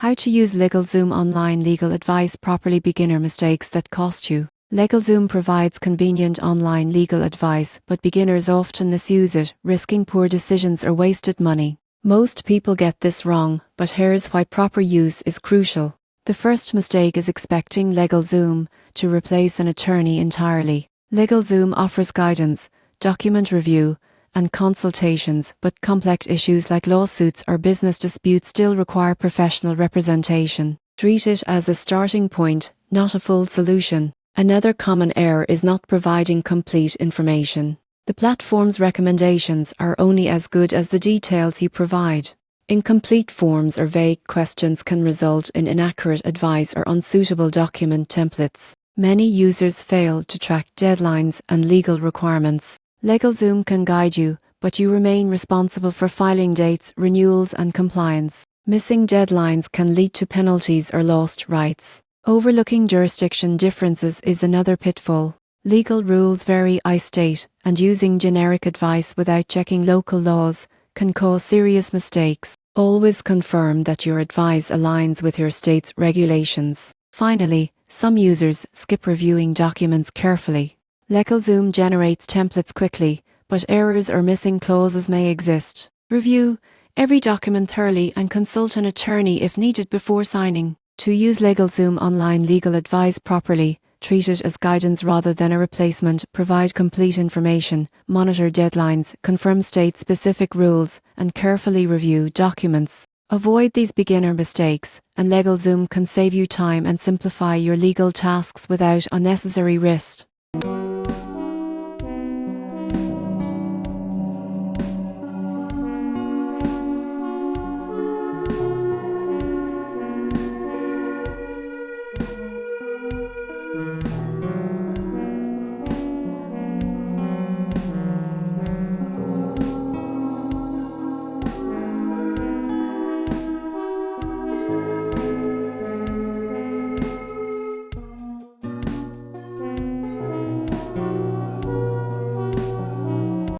How to use LegalZoom online legal advice properly. Beginner mistakes that cost you. LegalZoom provides convenient online legal advice, but beginners often misuse it, risking poor decisions or wasted money. Most people get this wrong, but here's why proper use is crucial. The first mistake is expecting LegalZoom to replace an attorney entirely. LegalZoom offers guidance, document review, and consultations, but complex issues like lawsuits or business disputes still require professional representation. Treat it as a starting point, not a full solution. Another common error is not providing complete information. The platform's recommendations are only as good as the details you provide. Incomplete forms or vague questions can result in inaccurate advice or unsuitable document templates. Many users fail to track deadlines and legal requirements. LegalZoom can guide you, but you remain responsible for filing dates, renewals, and compliance. Missing deadlines can lead to penalties or lost rights. Overlooking jurisdiction differences is another pitfall. Legal rules vary by state, and using generic advice without checking local laws can cause serious mistakes. Always confirm that your advice aligns with your state's regulations. Finally, some users skip reviewing documents carefully. LegalZoom generates templates quickly, but errors or missing clauses may exist. Review every document thoroughly and consult an attorney if needed before signing. To use LegalZoom online legal advice properly, treat it as guidance rather than a replacement. Provide complete information, monitor deadlines, confirm state-specific rules, and carefully review documents. Avoid these beginner mistakes, and LegalZoom can save you time and simplify your legal tasks without unnecessary risk.